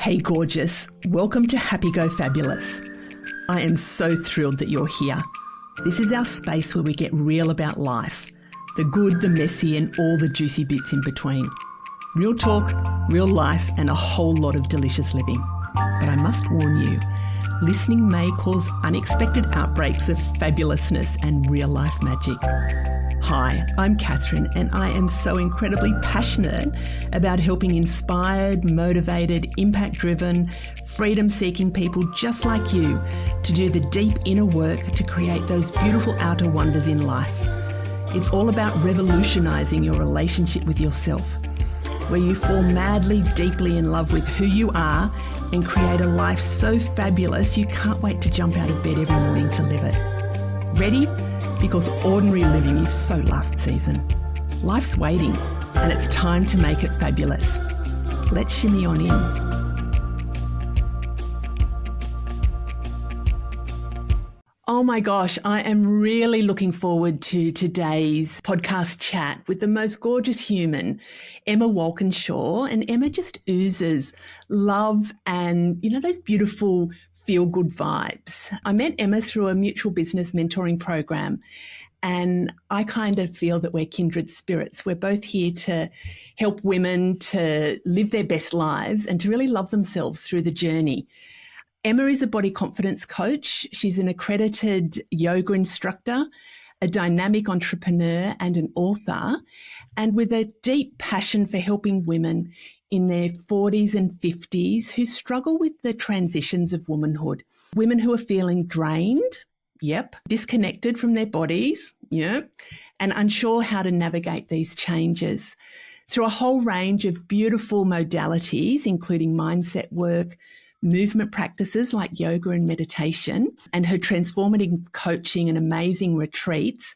Hey gorgeous, welcome to Happy Go Fabulous. I am so thrilled that you're here. This is our space where we get real about life, the good, the messy and all the juicy bits in between. Real talk, real life and a whole lot of delicious living. But I must warn you, listening may cause unexpected outbreaks of fabulousness and real life magic. Hi, I'm Catherine and I am so incredibly passionate about helping inspired, motivated, impact-driven, freedom-seeking people just like you to do the deep inner work to create those beautiful outer wonders in life. It's all about revolutionising your relationship with yourself, where you fall madly, deeply in love with who you are and create a life so fabulous you can't wait to jump out of bed every morning to live it. Ready? Because ordinary living is so last season. Life's waiting and it's time to make it fabulous. Let's shimmy on in. Oh my gosh, I am really looking forward to today's podcast chat with the most gorgeous human, Emma Walkinshaw. And Emma just oozes love and, those beautiful feel-good vibes. I met Emma through a mutual business mentoring program, and I kind of feel that we're kindred spirits. We're both here to help women to live their best lives and to really love themselves through the journey. Emma is a body confidence coach. She's an accredited yoga instructor, a dynamic entrepreneur and an author, and with a deep passion for helping women in their 40s and 50s who struggle with the transitions of womanhood. Women who are feeling drained, disconnected from their bodies, and unsure how to navigate these changes. Through a whole range of beautiful modalities, including mindset work, movement practices like yoga and meditation, and her transformative coaching and amazing retreats,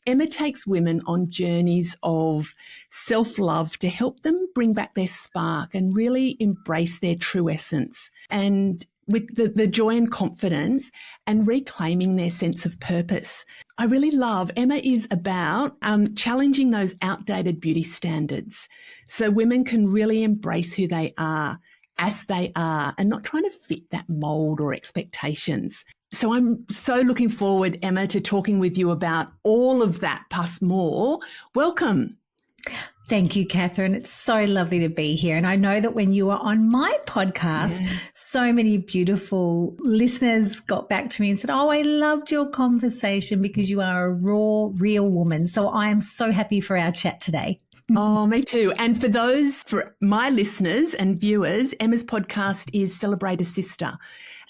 Emma takes women on journeys of self-love to help them bring back their spark and really embrace their true essence, and with the joy and confidence and reclaiming their sense of purpose. I really love, Emma is about challenging those outdated beauty standards so women can really embrace who they are as they are and not trying to fit that mold or expectations. So I'm so looking forward, Emma, to talking with you about all of that plus more. Welcome. Thank you, Catherine. It's so lovely to be here. And I know that when you were on my podcast, so many beautiful listeners got back to me and said, oh, I loved your conversation because you are a raw, real woman. So I am so happy for our chat today. Oh, me too. And for my listeners and viewers, Emma's podcast is Celebrate a Sister.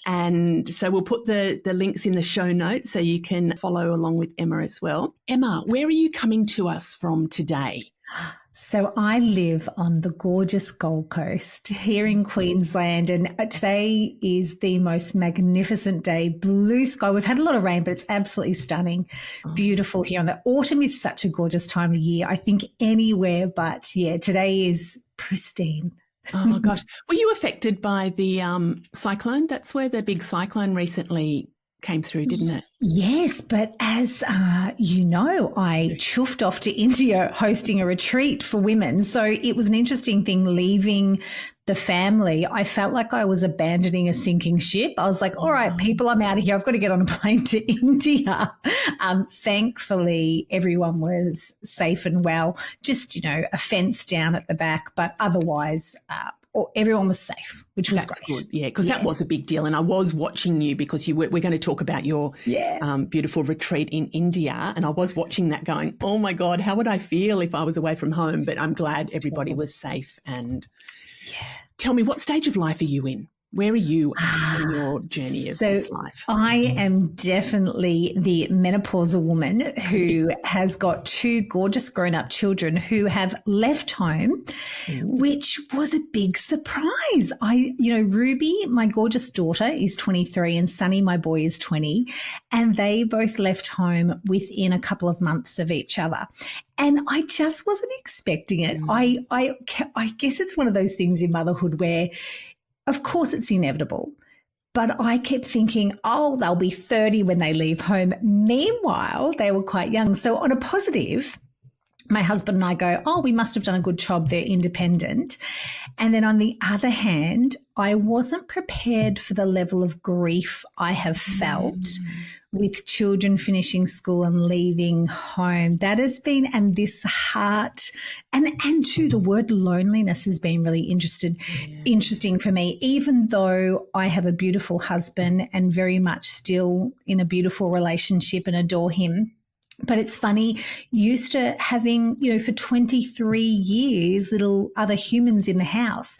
And so we'll put the links in the show notes so you can follow along with Emma as well. Emma, where are you coming to us from today? So I live on the gorgeous Gold Coast here in Queensland, and today is the most magnificent day, blue sky. We've had a lot of rain, but it's absolutely stunning, beautiful here. And the autumn is such a gorgeous time of year, I think anywhere, but today is pristine. Oh gosh. Were you affected by the cyclone? That's where the big cyclone recently came through, didn't it? Yes, but as you know, I chuffed off to India hosting a retreat for women. So it was an interesting thing leaving the family. I felt like I was abandoning a sinking ship. I was like, all right, people, I'm out of here. I've got to get on a plane to India. Thankfully, everyone was safe and well, just, a fence down at the back, but otherwise everyone was safe, which was great. Good. Yeah, because that was a big deal. And I was watching you because we're going to talk about your beautiful retreat in India. And I was watching that going, oh, my God, how would I feel if I was away from home? But I'm glad everybody was safe. And tell me, what stage of life are you in? Where are you in your journey of this life? I am definitely the menopausal woman who has got two gorgeous grown-up children who have left home, which was a big surprise. Ruby, my gorgeous daughter, is 23 and Sunny, my boy, is 20, and they both left home within a couple of months of each other. And I just wasn't expecting it. I guess it's one of those things in motherhood where, of course, it's inevitable, but I kept thinking, they'll be 30 when they leave home. Meanwhile, they were quite young. So on a positive, my husband and I go, oh, we must have done a good job. They're independent. And then on the other hand, I wasn't prepared for the level of grief I have felt with children finishing school and leaving home. That has been, and this heart, and too, the word loneliness has been really interesting for me, even though I have a beautiful husband and very much still in a beautiful relationship and adore him. But it's funny, used to having, for 23 years, little other humans in the house.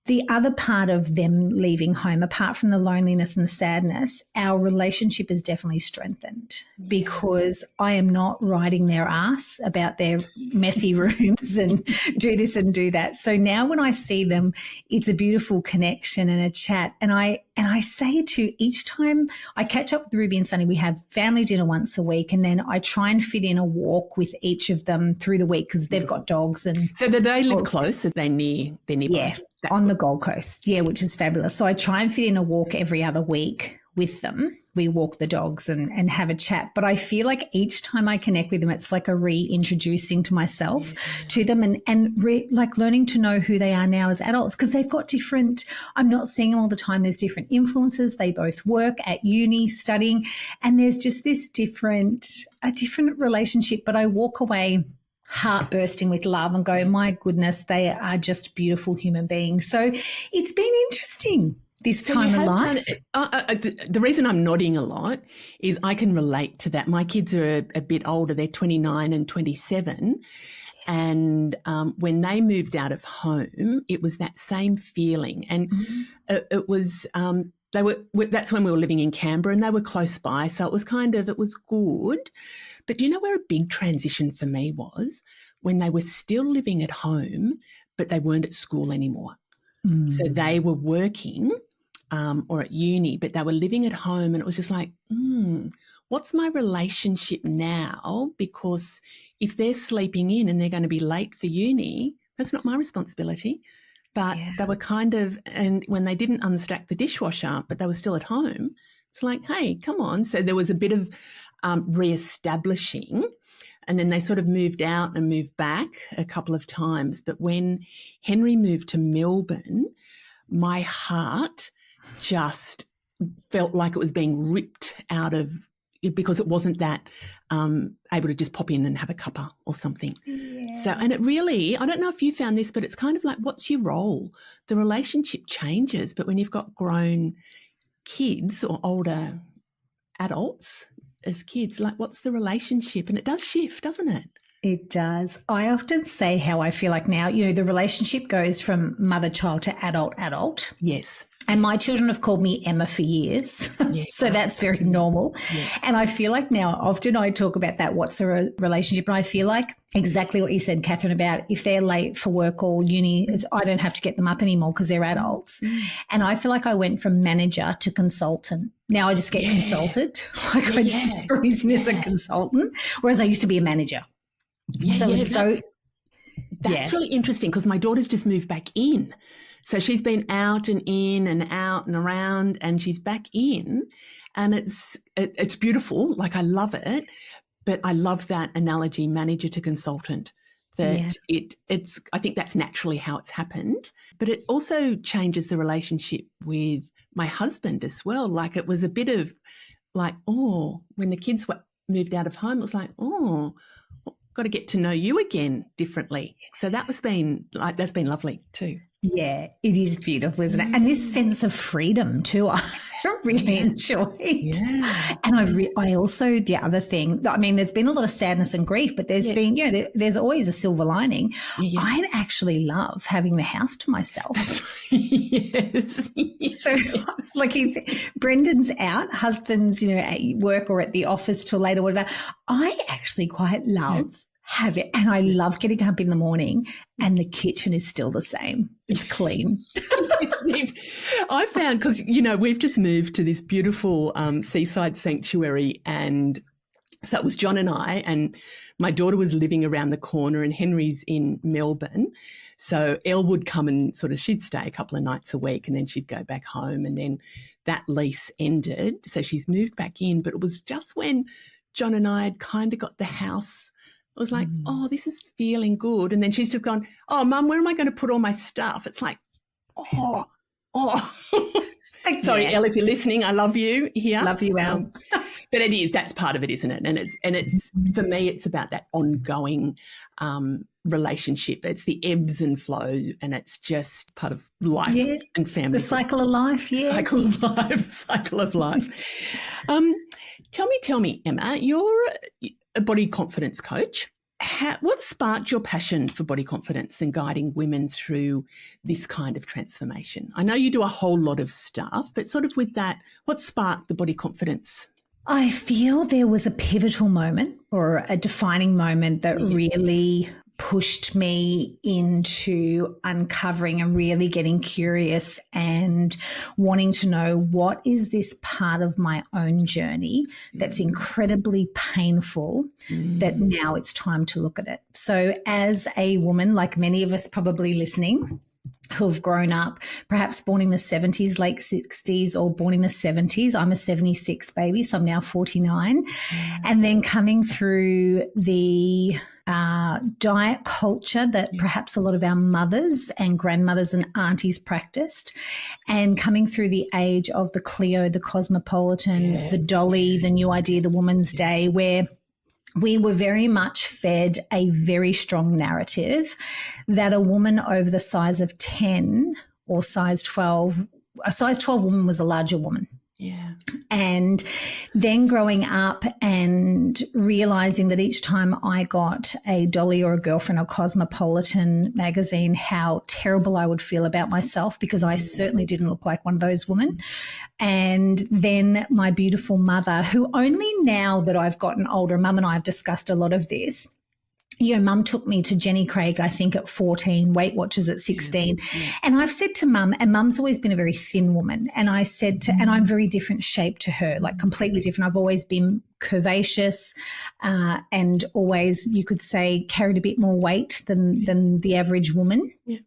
The other part of them leaving home, apart from the loneliness and the sadness, our relationship is definitely strengthened because I am not riding their ass about their messy rooms and do this and do that. So now when I see them, it's a beautiful connection and a chat. And I say to each time I catch up with Ruby and Sunny, we have family dinner once a week, and then I try and fit in a walk with each of them through the week because they've got dogs. And so do they live close? Are they nearby? Yeah. That's on good. the Gold Coast, which is fabulous. So I try and fit in a walk every other week with them. We walk the dogs and have a chat. But I feel like each time I connect with them, it's like a reintroducing to myself, to them, and like learning to know who they are now as adults, because they've got different, I'm not seeing them all the time. There's different influences. They both work at uni studying, and there's just a different relationship. But I walk away heart bursting with love and go, my goodness, they are just beautiful human beings. So it's been interesting this time in life. The reason I'm nodding a lot is I can relate to that. My kids are a bit older. They're 29 and 27. And when they moved out of home, it was that same feeling. And it was that's when we were living in Canberra, and they were close by. So it was it was good. But do you know where a big transition for me was? When they were still living at home, but they weren't at school anymore. So they were working or at uni, but they were living at home, and it was just like, what's my relationship now? Because if they're sleeping in and they're going to be late for uni, that's not my responsibility. But they were and when they didn't unstack the dishwasher, but they were still at home, it's like, hey, come on. So there was a bit of reestablishing, and then they sort of moved out and moved back a couple of times. But when Henry moved to Melbourne, my heart just felt like it was being ripped out of, because it wasn't that able to just pop in and have a cuppa or something. So, and it really, I don't know if you found this, but it's kind of like, what's your role? The relationship changes, but when you've got grown kids or older adults as kids, like, what's the relationship? And it does shift, doesn't it? It does. I often say how I feel like now, the relationship goes from mother-child to adult. Yes. And my children have called me Emma for years. Yes. So that's very normal. Yes. And I feel like now often I talk about that, what's a relationship? And I feel like exactly what you said, Catherine, about if they're late for work or uni, I don't have to get them up anymore because they're adults. And I feel like I went from manager to consultant. Now I just get consulted. Like I just breeze in as a consultant, whereas I used to be a manager. That's really interesting, because my daughter's just moved back in. So she's been out and in and out and around, and she's back in, and it's beautiful. Like, I love it, but I love that analogy, manager to consultant, that it's, I think that's naturally how it's happened, but it also changes the relationship with my husband as well. Like, it was a bit of like, when the kids moved out of home, it was like, got to get to know you again differently. So that's been lovely too. Yeah, it is beautiful, isn't it? And this sense of freedom too, I really enjoyed. Yeah. And I also, the other thing, I mean, there's been a lot of sadness and grief, but there's been, there's always a silver lining. Yeah. I actually love having the house to myself. Yes. So like if Brendan's out, husband's, at work or at the office till late or whatever, I actually quite love have it. And I love getting up in the morning and the kitchen is still the same. It's clean. I found, because, we've just moved to this beautiful seaside sanctuary, and so it was John and I, and my daughter was living around the corner, and Henry's in Melbourne. So Elle would come and she'd stay a couple of nights a week, and then she'd go back home, and then that lease ended. So she's moved back in, but it was just when John and I had kind of got the house I was like, oh, this is feeling good. And then she's just gone, oh, Mum, where am I going to put all my stuff? It's like, oh. Sorry, Elle, if you're listening, I love you here. Love you, Elle. But it is, that's part of it, isn't it? And it's for me, it's about that ongoing relationship. It's the ebbs and flows, and it's just part of life and family. The cycle of life, yes. Cycle of life. Tell me, Emma, you're a body confidence coach. What sparked your passion for body confidence and guiding women through this kind of transformation? I know you do a whole lot of stuff, but sort of with that, what sparked the body confidence? I feel there was a pivotal moment or a defining moment that really pushed me into uncovering and really getting curious and wanting to know, what is this part of my own journey that's incredibly painful that now it's time to look at it. So as a woman, like many of us probably listening, who've grown up, perhaps born in the 70s, late 60s, or born in the 70s. I'm a 76 baby, so I'm now 49. And then coming through the diet culture that perhaps a lot of our mothers and grandmothers and aunties practiced, and coming through the age of the Clio, the Cosmopolitan, the Dolly, the New Idea, the Woman's Day, where we were very much fed a very strong narrative that a woman over the size of 10 or size 12, a size 12 woman was a larger woman. Yeah. And then growing up and realizing that each time I got a Dolly or a Girlfriend or Cosmopolitan magazine, how terrible I would feel about myself, because I certainly didn't look like one of those women. And then my beautiful mother, who only now that I've gotten older, Mum and I have discussed a lot of this. Mum took me to Jenny Craig, I think at 14, Weight Watchers at 16. Yeah. And I've said to Mum, and Mum's always been a very thin woman, and I said to, and I'm very different shape to her, like completely different. I've always been curvaceous and always, you could say, carried a bit more weight than the average woman. Yeah.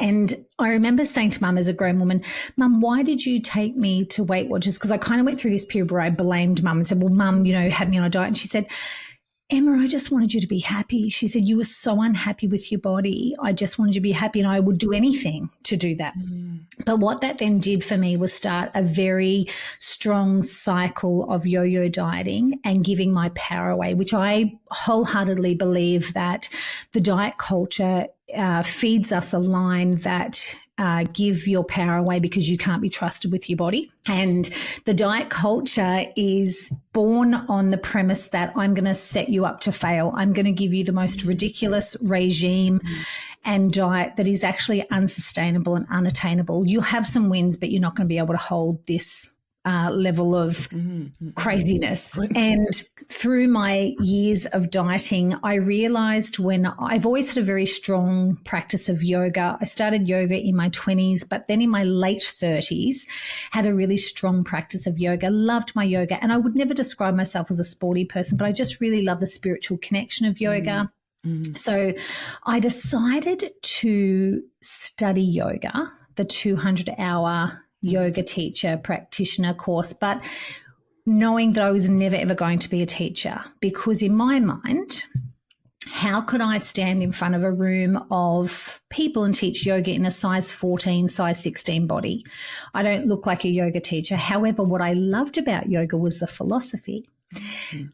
And I remember saying to Mum as a grown woman, Mum, why did you take me to Weight Watchers? Because I kind of went through this period where I blamed Mum and said, well, Mum, had me on a diet. And she said, Emma, I just wanted you to be happy. She said, you were so unhappy with your body. I just wanted you to be happy, and I would do anything to do that. But what that then did for me was start a very strong cycle of yo-yo dieting and giving my power away, which I wholeheartedly believe that the diet culture feeds us a line that give your power away because you can't be trusted with your body. And the diet culture is born on the premise that I'm going to set you up to fail. I'm going to give you the most ridiculous regime and diet that is actually unsustainable and unattainable. You'll have some wins, but you're not going to be able to hold this level of craziness. And through my years of dieting, I realized when I've always had a very strong practice of yoga. I started yoga in my 20s, but then in my late 30s, had a really strong practice of yoga, loved my yoga. And I would never describe myself as a sporty person, but I just really love the spiritual connection of yoga. So I decided to study yoga, the 200-hour yoga teacher practitioner course, but knowing that I was never ever going to be a teacher, because in my mind, how could I stand in front of a room of people and teach yoga in a size 14, size 16 body? I don't look like a yoga teacher. However, what I loved about yoga was the philosophy.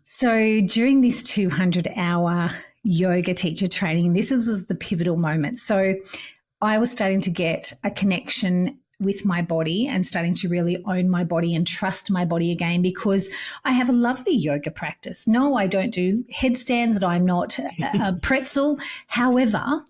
So during this 200-hour yoga teacher training, this was the pivotal moment. So I was starting to get a connection with my body and starting to really own my body and trust my body again, because I have a lovely yoga practice. No, I don't do headstands, and I'm not a pretzel. However,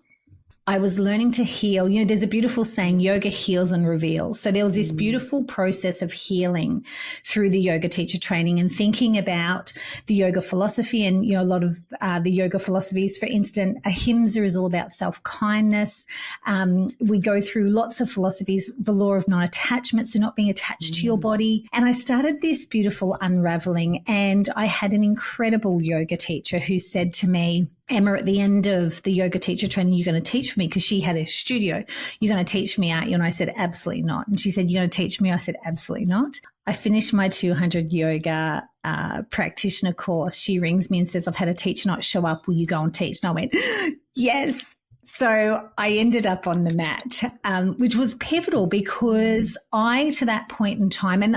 I was learning to heal. There's a beautiful saying, yoga heals and reveals. So there was this beautiful process of healing through the yoga teacher training and thinking about the yoga philosophy. And, a lot of the yoga philosophies, for instance, ahimsa is all about self-kindness. We go through lots of philosophies, the law of non-attachment, so not being attached to your body. And I started this beautiful unraveling, and I had an incredible yoga teacher who said to me, Emma, at the end of the yoga teacher training, you're going to teach me, because she had a studio. You're going to teach me, aren't you? And I said, absolutely not. And she said, you're going to teach me? I said, absolutely not. I finished my 200 yoga practitioner course, she rings me and says, I've had a teacher not show up. Will you go and teach? And I went, yes. So I ended up on the mat, which was pivotal because to that point in time, and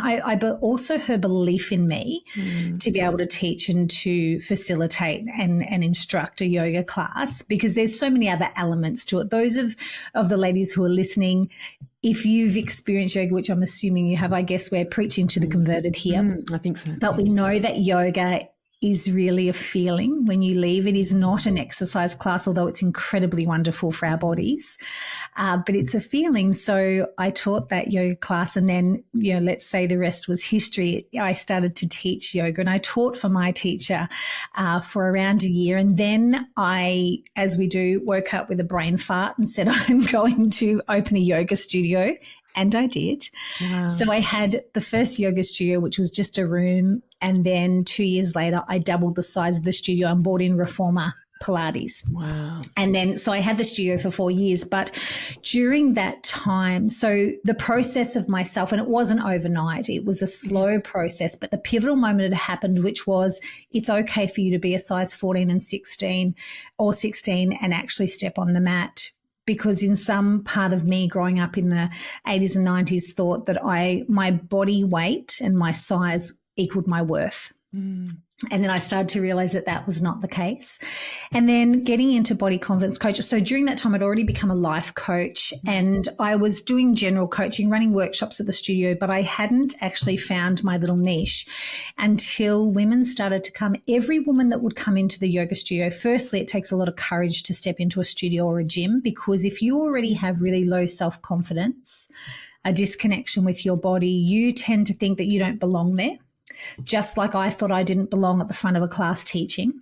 also her belief in me to be able to teach and to facilitate and instruct a yoga class, because there's so many other elements to it. Those of the ladies who are listening, if you've experienced yoga, which I'm assuming you have, I guess we're preaching to the converted here. I think so. But we know that yoga is really a feeling when you leave. It is not an exercise class, although it's incredibly wonderful for our bodies, but it's a feeling. So I taught that yoga class, and then, let's say the rest was history. I started to teach yoga, and I taught for my teacher for around a year. And then I, as we do, woke up with a brain fart and said, I'm going to open a yoga studio. And I did. Wow. So I had the first yoga studio, which was just a room. And then 2 years later, I doubled the size of the studio and brought in reformer Pilates. Wow. And then, so I had the studio for 4 years. But during that time, so the process of myself, and it wasn't overnight, it was a slow process, but the pivotal moment had happened, which was, it's okay for you to be a size 14 and 16 or 16 and actually step on the mat. Because in some part of me growing up in the 80s and 90s thought that my body weight and my size equaled my worth. And then I started to realize that that was not the case. And then getting into body confidence coach. So during that time, I'd already become a life coach, and I was doing general coaching, running workshops at the studio, but I hadn't actually found my little niche until women started to come. Every woman that would come into the yoga studio, firstly, it takes a lot of courage to step into a studio or a gym, because if you already have really low self-confidence, a disconnection with your body, you tend to think that you don't belong there. Just like I thought I didn't belong at the front of a class teaching.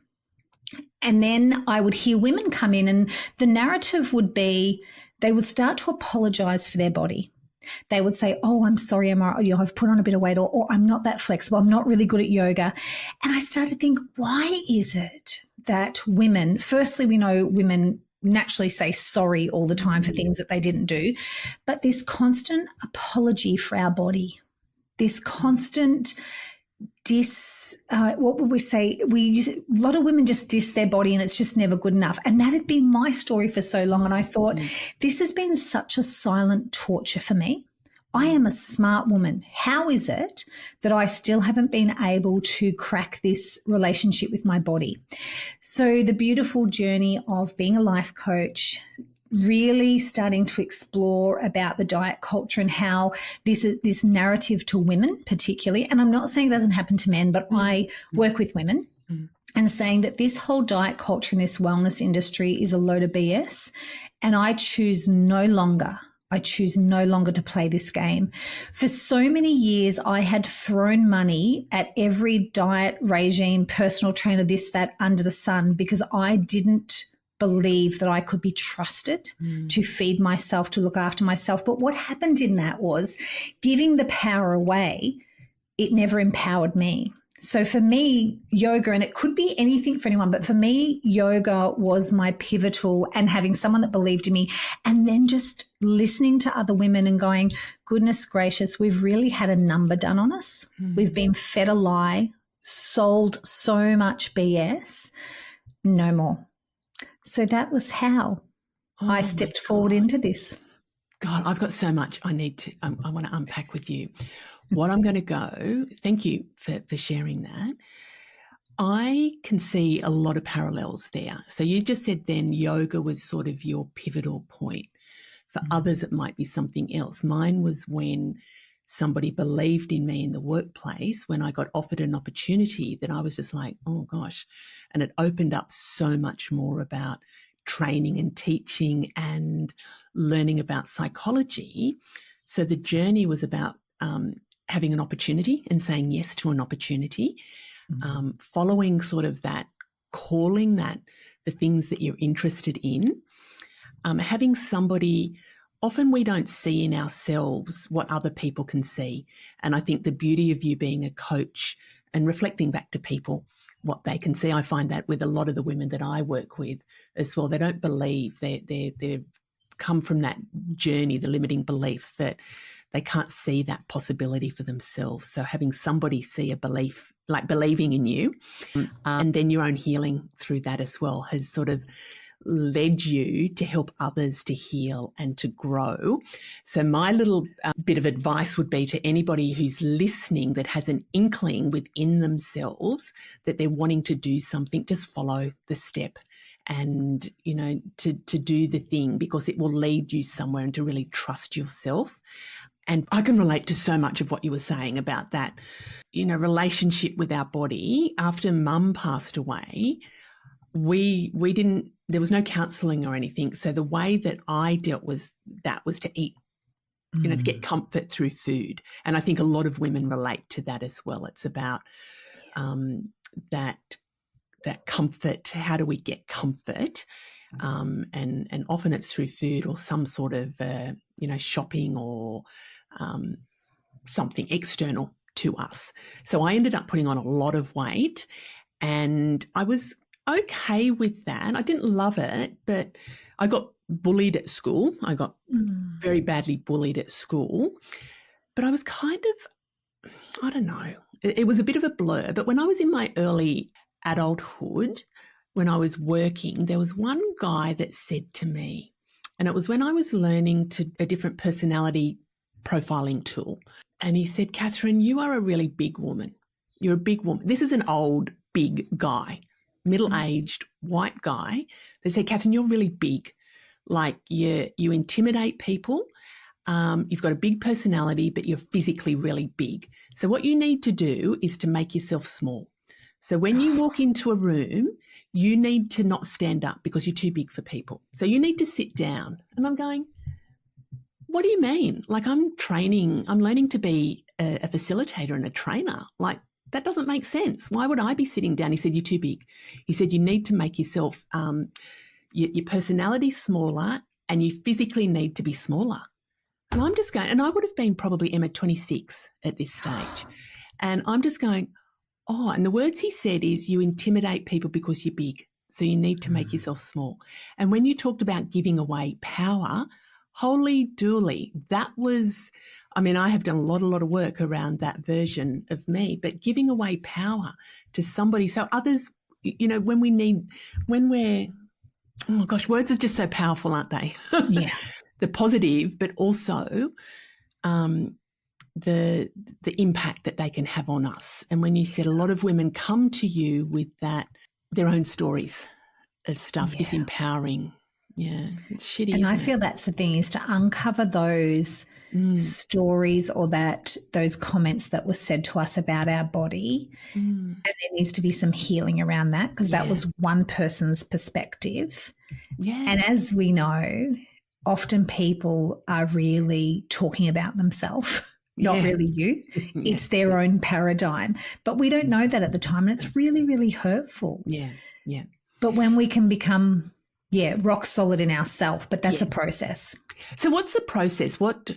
And then I would hear women come in, and the narrative would be they would start to apologize for their body. They would say, oh, I'm sorry, Emma, I've put on a bit of weight, or I'm not that flexible, I'm not really good at yoga. And I started to think, why is it that women, firstly, we know women naturally say sorry all the time for things that they didn't do, but this constant apology for our body, this constant what would we say? A lot of women just diss their body, and it's just never good enough. And that had been my story for so long. And I thought, this has been such a silent torture for me. I am a smart woman. How is it that I still haven't been able to crack this relationship with my body? So the beautiful journey of being a life coach, really starting to explore about the diet culture and how this narrative to women particularly, and I'm not saying it doesn't happen to men, but I work with women, and saying that this whole diet culture and this wellness industry is a load of BS, and I choose no longer to play this game. For so many years, I had thrown money at every diet regime, personal trainer, this, that, under the sun, because I didn't believe that I could be trusted to feed myself, to look after myself. But what happened in that was giving the power away, it never empowered me. So for me, yoga, and it could be anything for anyone, but for me, yoga was my pivotal, and having someone that believed in me, and then just listening to other women and going, goodness gracious, we've really had a number done on us. We've been fed a lie, sold so much BS, no more. So that was how I stepped forward into this. God, I've got so much I want to unpack with you. What I'm going to go, thank you for sharing that. I can see a lot of parallels there. So you just said then yoga was sort of your pivotal point. For others, it might be something else. Mine was when somebody believed in me in the workplace, when I got offered an opportunity that I was just like, oh gosh. And it opened up so much more about training and teaching and learning about psychology. So the journey was about having an opportunity and saying yes to an opportunity, following sort of that calling, that the things that you're interested in, having somebody. Often we don't see in ourselves what other people can see. And I think the beauty of you being a coach and reflecting back to people what they can see, I find that with a lot of the women that I work with as well, they don't believe, they've come from that journey, the limiting beliefs that they can't see that possibility for themselves. So having somebody see a belief like believing in you. And then your own healing through that as well has sort of led you to help others to heal and to grow. So my little bit of advice would be to anybody who's listening that has an inkling within themselves that they're wanting to do something, just follow the step and, you know, to do the thing, because it will lead you somewhere, and to really trust yourself. And I can relate to so much of what you were saying about that, you know, relationship with our body. After Mum passed away, we didn't, there was no counselling or anything. So the way that I dealt with that was to eat, you know, to get comfort through food. And I think a lot of women relate to that as well. It's about that comfort. How do we get comfort? And often it's through food or some sort of, you know, shopping or something external to us. So I ended up putting on a lot of weight, and I was okay with that. I didn't love it, but I got bullied at school. I got very badly bullied at school, but I was kind of, I don't know, it was a bit of a blur. But when I was in my early adulthood, when I was working, there was one guy that said to me, and it was when I was learning a different personality profiling tool. And he said, Catherine, you are a really big woman. You're a big woman. This is an old, big guy, middle-aged, white guy. They said, Catherine, you're really big. Like you intimidate people. You've got a big personality, but you're physically really big. So what you need to do is to make yourself small. So when you walk into a room, you need to not stand up because you're too big for people. So you need to sit down. And I'm going, what do you mean? Like I'm learning to be a facilitator and a trainer. Like that doesn't make sense. Why would I be sitting down? He said, you're too big. He said, you need to make yourself, your personality smaller, and you physically need to be smaller. And I'm just going, and I would have been probably, Emma, 26 at this stage. And I'm just going, oh, and the words he said is you intimidate people because you're big. So you need to make yourself small. And when you talked about giving away power, holy dooly, that was, I mean, I have done a lot of work around that version of me, but giving away power to somebody. So others, you know, when we're, oh my gosh, words are just so powerful, aren't they? Yeah. The positive, but also the impact that they can have on us. And when you said a lot of women come to you with that, their own stories of stuff, disempowering. Yeah, it's shitty. And I feel that's the thing, is to uncover those stories or those comments that were said to us about our body. And there needs to be some healing around that, because that was one person's perspective. Yeah. And as we know, often people are really talking about themselves, not really you. It's their own paradigm. But we don't know that at the time, and it's really, really hurtful. Yeah, yeah. But when we can become rock solid in ourselves, but that's a process. So what's the process? What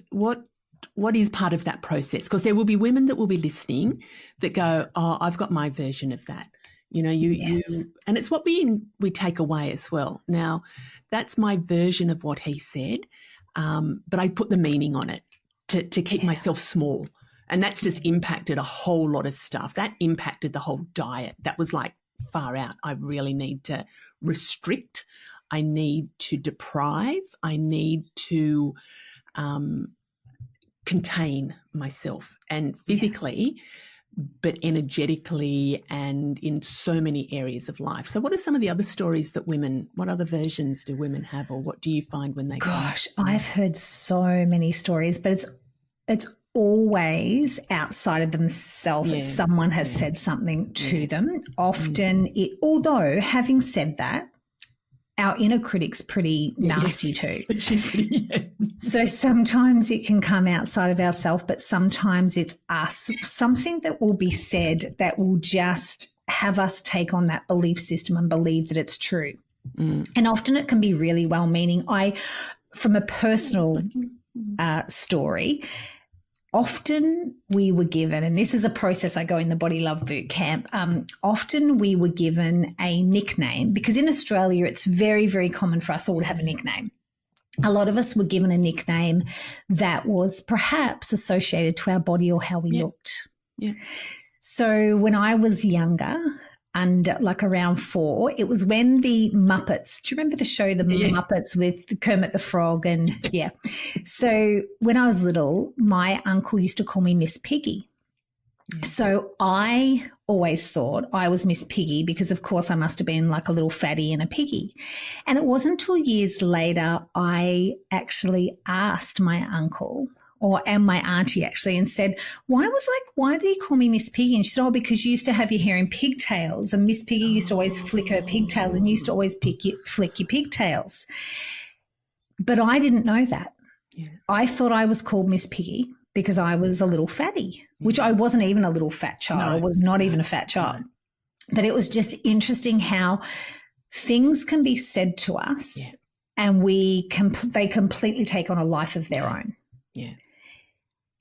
is part of that process? Because there will be women that will be listening that go, oh, I've got my version of that. You know, you and it's what we take away as well. Now, that's my version of what he said, but I put the meaning on it to keep myself small. And that's just impacted a whole lot of stuff. That impacted the whole diet. That was like far out. I really need to restrict. I need to deprive. I need to contain myself, and physically, but energetically, and in so many areas of life. So what are some of the other stories that what other versions do women have, or what do you find when they Gosh, I've heard so many stories, but it's always outside of themselves. Someone has said something to them. Often although having said that, our inner critic's pretty nasty too. She's pretty, So sometimes it can come outside of ourselves, but sometimes it's us. Something that will be said that will just have us take on that belief system and believe that it's true. And often it can be really well-meaning. From a personal story, often we were given, and this is a process I go in the Body Love Boot Camp, often we were given a nickname, because in Australia it's very, very common for us all to have a nickname. A lot of us were given a nickname that was perhaps associated to our body or how we looked. Yeah. So when I was younger, and like around 4, it was when the Muppets, do you remember the show, The Muppets with Kermit the Frog? And yeah. So when I was little, my uncle used to call me Miss Piggy. So I always thought I was Miss Piggy because, of course, I must have been like a little fatty and a piggy. And it wasn't until years later I actually asked my uncle and my auntie actually and said, why did he call me Miss Piggy? And she said, because you used to have your hair in pigtails and Miss Piggy used to always flick her pigtails and you used to always flick your pigtails. But I didn't know that. Yeah. I thought I was called Miss Piggy because I was a little fatty, which I wasn't even a little fat child. I was not even a fat child. But it was just interesting how things can be said to us and they completely take on a life of their own. Yeah.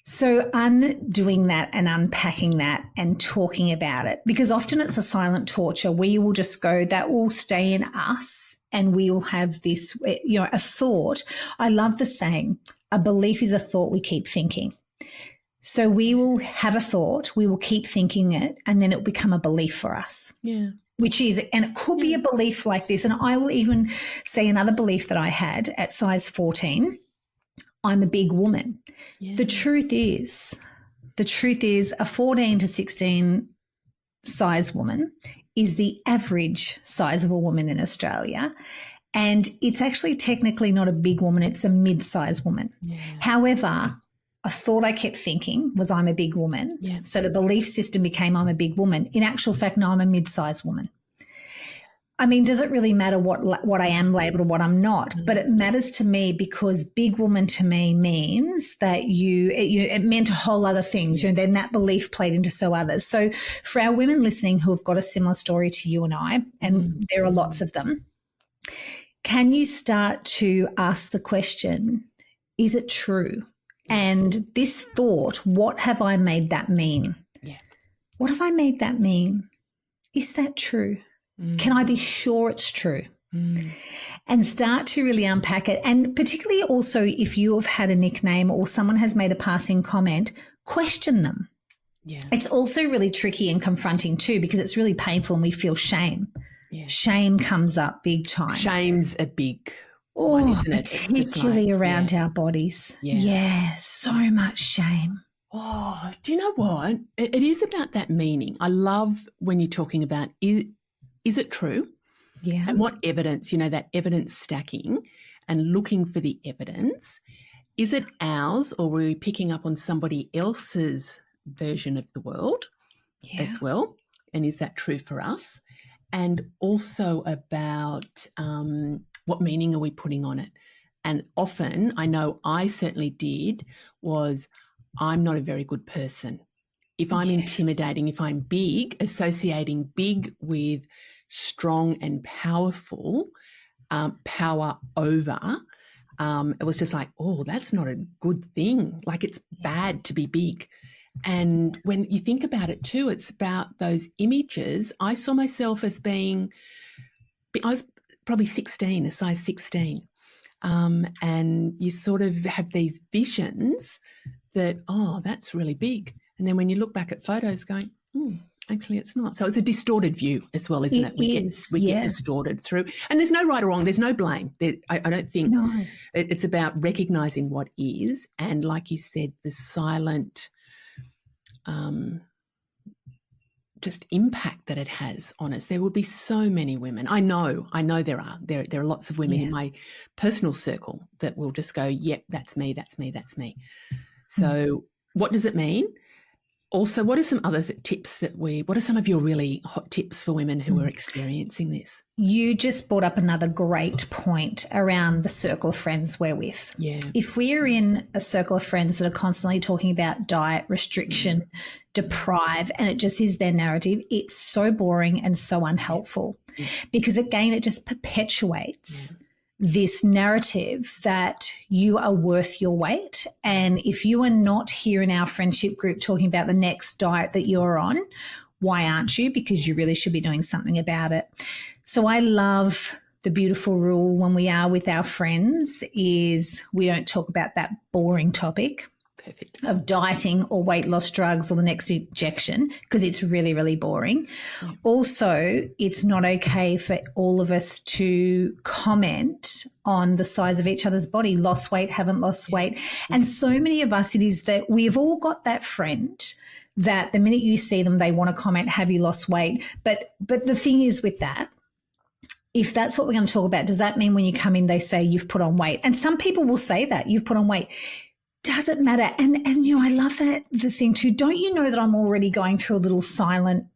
So undoing that and unpacking that and talking about it, because often it's a silent torture. We will just go, that will stay in us and we will have this, a thought. I love the saying, a belief is a thought we keep thinking. So we will have a thought, we will keep thinking it, and then it will become a belief for us. Yeah. And it could be a belief like this. And I will even say another belief that I had at size 14. I'm a big woman. Yeah. The truth is a 14 to 16 size woman is the average size of a woman in Australia. And it's actually technically not a big woman, it's a mid-size woman. Yeah. However, a thought I kept thinking was I'm a big woman. Yeah. So the belief system became I'm a big woman. In actual fact, no, I'm a mid-size woman. I mean, does it really matter what I am labelled or what I'm not? But it matters to me because big woman to me means that it meant a whole other things. Then that belief played into so others. So for our women listening who have got a similar story to you and I, and there are lots of them, can you start to ask the question, is it true? And this thought, what have I made that mean? Yeah. What have I made that mean? Is that true? Can I be sure it's true? And start to really unpack it. And particularly also if you have had a nickname or someone has made a passing comment, question them. Yeah. It's also really tricky and confronting too because it's really painful and we feel shame. Yeah. Shame comes up big time. Shame's a big one, isn't it? Particularly around our bodies. Yeah, so much shame. Oh, do you know what? It is about that meaning. I love when you're talking about is it true? Yeah. And what evidence, that evidence stacking and looking for the evidence. Is it ours or are we picking up on somebody else's version of the world as well? And is that true for us? And also about what meaning are we putting on it? And often, I know I certainly did, was I'm not a very good person. If I'm intimidating, if I'm big, associating big with strong and powerful, power over, it was just like, oh, that's not a good thing. Like it's bad to be big. And when you think about it too, it's about those images. I saw myself as I was probably 16, a size 16. And you sort of have these visions that, oh, that's really big. And then when you look back at photos going, actually it's not. So it's a distorted view as well, isn't it? We get distorted through. And there's no right or wrong. There's no blame. I don't think it's about recognising what is. And like you said, the silent just impact that it has on us. There will be so many women. I know there are. There are lots of women in my personal circle that will just go, yep, that's me, that's me, that's me. So what does it mean? Also, what are some other tips what are some of your really hot tips for women who are experiencing this? You just brought up another great point around the circle of friends we're with. Yeah. If we are in a circle of friends that are constantly talking about diet, restriction, deprive, and it just is their narrative, it's so boring and so unhelpful because, again, it just perpetuates this narrative that you are worth your weight. And if you are not here in our friendship group talking about the next diet that you're on, why aren't you? Because you really should be doing something about it. So I love the beautiful rule when we are with our friends is we don't talk about that boring topic. Perfect. of dieting or weight loss drugs or the next injection, because it's really, really boring. Yeah. Also, it's not okay for all of us to comment on the size of each other's body, lost weight, haven't lost weight. Yeah. And so many of us, it is that we've all got that friend that the minute you see them, they want to comment, have you lost weight? But the thing is with that, if that's what we're going to talk about, does that mean when you come in, they say you've put on weight? And some people will say that you've put on weight. Doesn't matter. And I love that, the thing too. Don't you know that I'm already going through a little silent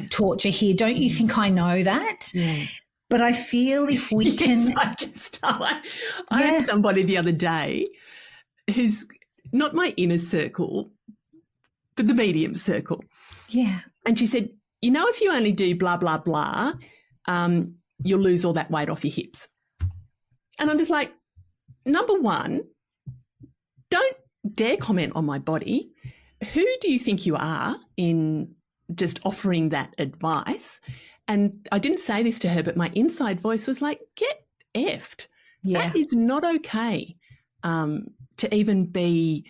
torture here? Don't you think I know that? Yeah. But I feel if we can. I had somebody the other day who's not my inner circle, but the medium circle. Yeah. And she said, if you only do blah, blah, blah, you'll lose all that weight off your hips. And I'm just like, number one, don't dare comment on my body. Who do you think you are in just offering that advice? And I didn't say this to her, but my inside voice was like, get effed. Yeah. That is not okay to even be,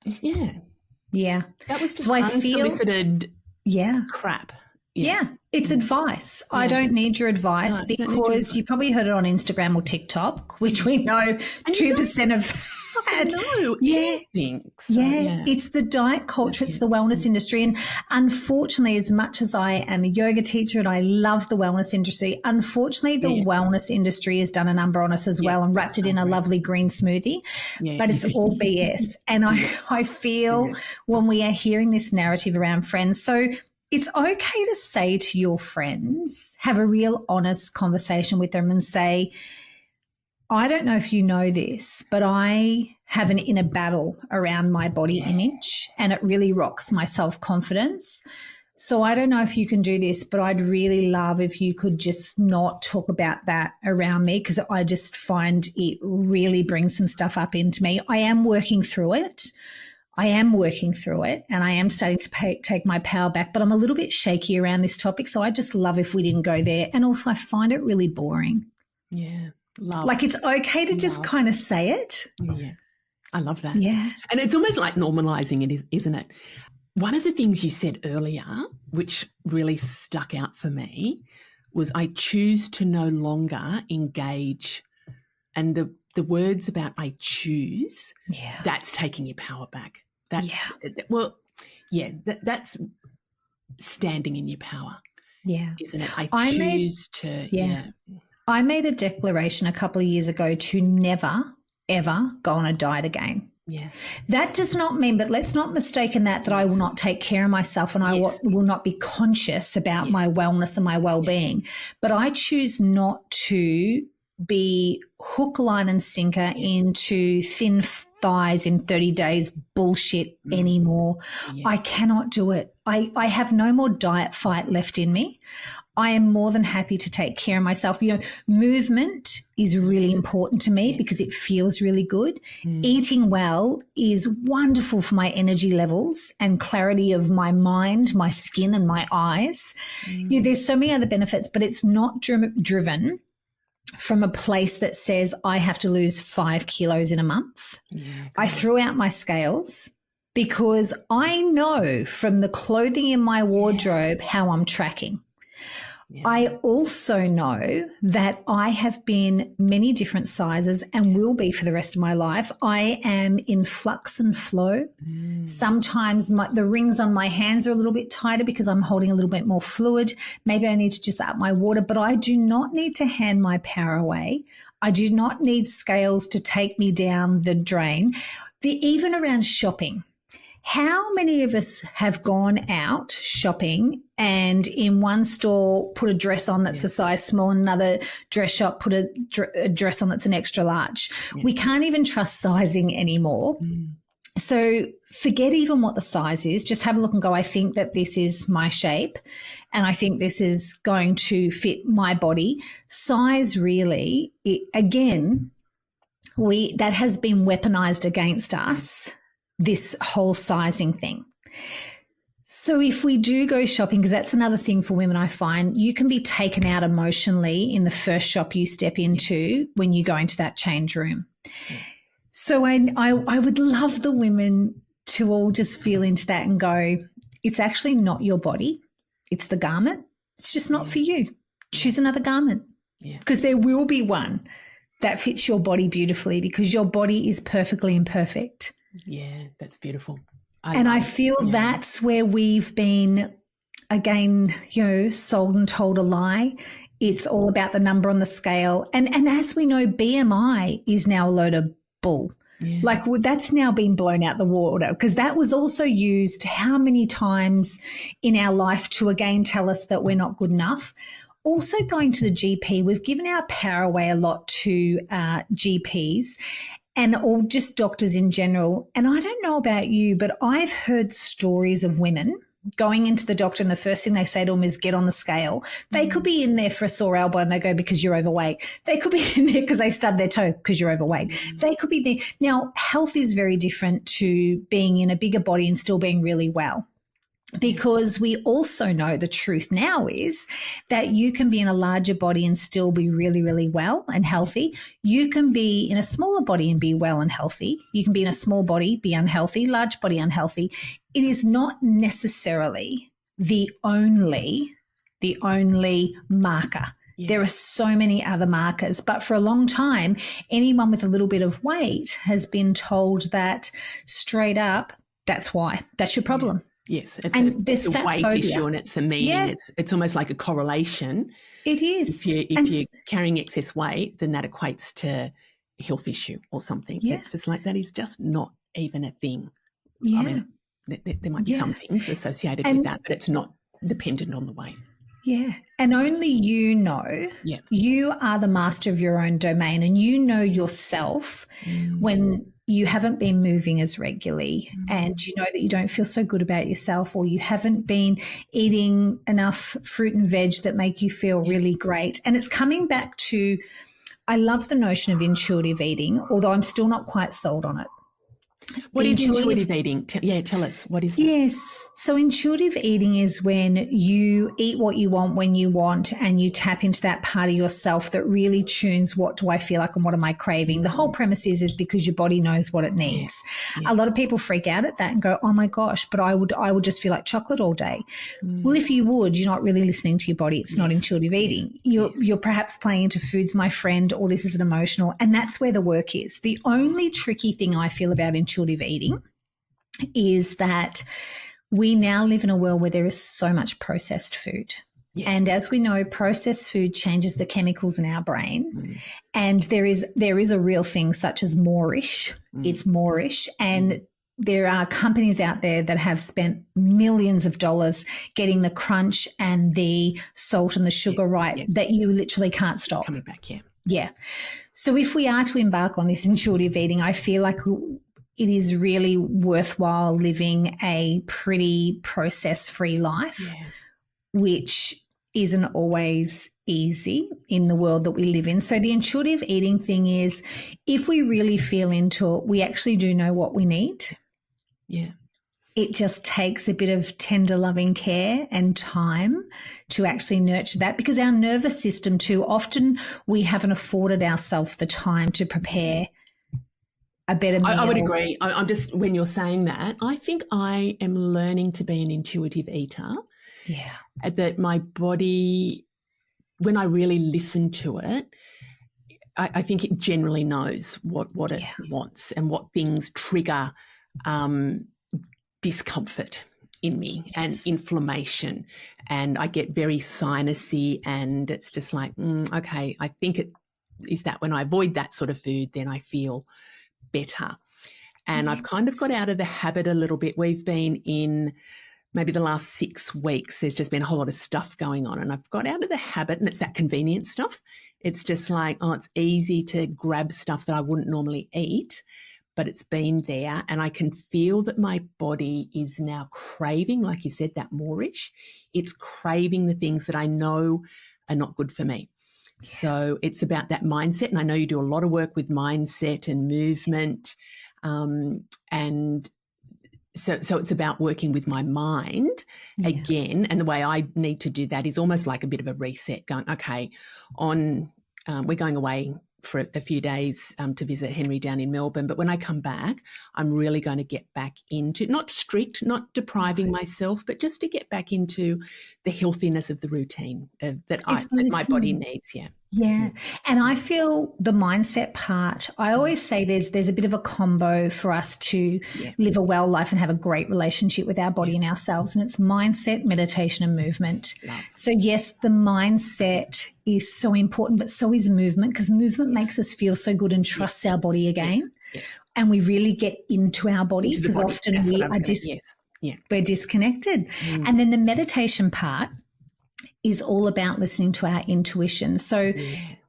Yeah. That was just unsolicited crap. Yeah, it's advice. Yeah. I don't need your advice because you probably heard it on Instagram or TikTok, which we know 2% of had. No, anything. So, it's the diet culture, it's the wellness industry. And unfortunately, as much as I am a yoga teacher and I love the wellness industry, unfortunately, the wellness industry has done a number on us as well and wrapped it in a lovely green smoothie. Yeah. But it's all BS. And I feel when we are hearing this narrative around friends, so it's okay to say to your friends, have a real honest conversation with them and say, I don't know if you know this, but I have an inner battle around my body image and it really rocks my self-confidence. So I don't know if you can do this, but I'd really love if you could just not talk about that around me because I just find it really brings some stuff up into me. I am working through it. And I am starting to take my power back, but I'm a little bit shaky around this topic. So I just love if we didn't go there. And also I find it really boring. Yeah. Love. Like it's okay to just kind of say it. Yeah. I love that. Yeah. And it's almost like normalizing it, isn't it? One of the things you said earlier, which really stuck out for me, was I choose to no longer engage. And the words about I choose, that's taking your power back. That's that's standing in your power. Yeah. Isn't it? I choose to I made a declaration a couple of years ago to never, ever go on a diet again. Yeah. That does not mean, but let's not mistake in that I will not take care of myself and I will not be conscious about my wellness and my well-being. But I choose not to be hook, line and sinker into thin thighs in 30 days bullshit anymore. Yeah. I cannot do it. I have no more diet fight left in me. I am more than happy to take care of myself. Movement is really important to me because it feels really good. Eating well is wonderful for my energy levels and clarity of my mind, my skin and my eyes. There's so many other benefits, but it's not driven from a place that says I have to lose 5 kilos in a month. I threw out my scales because I know from the clothing in my wardrobe how I'm tracking. Yeah. I also know that I have been many different sizes and will be for the rest of my life. I am in flux and flow. Sometimes the rings on my hands are a little bit tighter because I'm holding a little bit more fluid. Maybe I need to just up my water, but I do not need to hand my power away. I do not need scales to take me down the drain. Even around shopping. How many of us have gone out shopping and in one store put a dress on that's a size small, and another dress shop put a dress on that's an extra large? Yeah. We can't even trust sizing anymore. So forget even what the size is. Just have a look and go, I think that this is my shape and I think this is going to fit my body. Size really, that has been weaponized against us. This whole sizing thing. So if we do go shopping, because that's another thing for women I find, you can be taken out emotionally in the first shop you step into when you go into that change room. So I would love the women to all just feel into that and go, it's actually not your body. It's the garment. It's just not for you. Choose another garment because there will be one that fits your body beautifully because your body is perfectly imperfect. Yeah, that's beautiful. I feel that's where we've been, again, sold and told a lie. It's all about the number on the scale. And as we know, BMI is now a load of bull. Yeah. Like that's now been blown out the water because that was also used how many times in our life to again tell us that we're not good enough. Also going to the GP, we've given our power away a lot to GPs and all just doctors in general. And I don't know about you, but I've heard stories of women going into the doctor and the first thing they say to them is get on the scale. They could be in there for a sore elbow and they go because you're overweight. They could be in there because they stubbed their toe because you're overweight. They could be there. Now, health is very different to being in a bigger body and still being really well. Because we also know the truth now is that you can be in a larger body and still be really, really well and healthy. You can be in a smaller body and be well and healthy. You can be in a small body, be unhealthy, large body, unhealthy. It is not necessarily the only marker. Yeah. There are so many other markers, but for a long time, anyone with a little bit of weight has been told that straight up, that's why. That's your problem. Yeah. Yes, it's a weight issue and it's a meaning. Yeah. It's almost like a correlation. It is. If you're carrying excess weight, then that equates to a health issue or something. Yeah. It's just like that is just not even a thing. Yeah. I mean, there might be some things associated with that, but it's not dependent on the weight. Yeah. And only you you are the master of your own domain and you know yourself when you haven't been moving as regularly and you know that you don't feel so good about yourself or you haven't been eating enough fruit and veg that make you feel really great. And it's coming back to, I love the notion of intuitive eating, although I'm still not quite sold on it. What is intuitive eating? Tell us. What is that? Yes. So intuitive eating is when you eat what you want when you want and you tap into that part of yourself that really tunes what do I feel like and what am I craving. The whole premise is because your body knows what it needs. Yeah. A lot of people freak out at that and go, oh my gosh, but I would just feel like chocolate all day. Well, if you would, you're not really listening to your body. It's not intuitive eating. You're perhaps playing into foods, my friend, or this is an emotional. And that's where the work is. The only tricky thing I feel about intuitive eating is that we now live in a world where there is so much processed food. Yes. And as we know, processed food changes the chemicals in our brain. And there is a real thing such as moreish. It's moreish. And there are companies out there that have spent millions of dollars getting the crunch and the salt and the sugar right that you literally can't stop. Coming back, Yeah. So if we are to embark on this intuitive eating, I feel like it is really worthwhile living a pretty process-free life, which isn't always easy in the world that we live in. So the intuitive eating thing is if we really feel into it, we actually do know what we need. Yeah. It just takes a bit of tender loving care and time to actually nurture that because our nervous system too, often we haven't afforded ourselves the time to prepare a better meal. I would agree. I'm just, when you're saying that, I think I am learning to be an intuitive eater. Yeah. That my body, when I really listen to it, I think it generally knows what it wants and what things trigger discomfort in me and inflammation. And I get very sinusy and it's just like, okay, I think it is that when I avoid that sort of food, then I feel better. And I've kind of got out of the habit a little bit. We've been in maybe the last 6 weeks, there's just been a whole lot of stuff going on and I've got out of the habit and it's that convenience stuff. It's just like, it's easy to grab stuff that I wouldn't normally eat, but it's been there and I can feel that my body is now craving, like you said, that moreish. It's craving the things that I know are not good for me. So it's about that mindset. And I know you do a lot of work with mindset and movement. And so it's about working with my mind again. And the way I need to do that is almost like a bit of a reset going, okay, we're going away for a few days to visit Henry down in Melbourne. But when I come back, I'm really going to get back into, not strict, not depriving myself, but just to get back into the healthiness of the routine that my body needs. Yeah. Yeah. And I feel the mindset part, I always say there's a bit of a combo for us to live a well life and have a great relationship with our body and ourselves. And it's mindset, meditation, and movement. So yes, the mindset is so important, but so is movement, because movement makes us feel so good and trusts our body again. Yes. And we really get into our body, because often we're disconnected. And then the meditation part is all about listening to our intuition. So,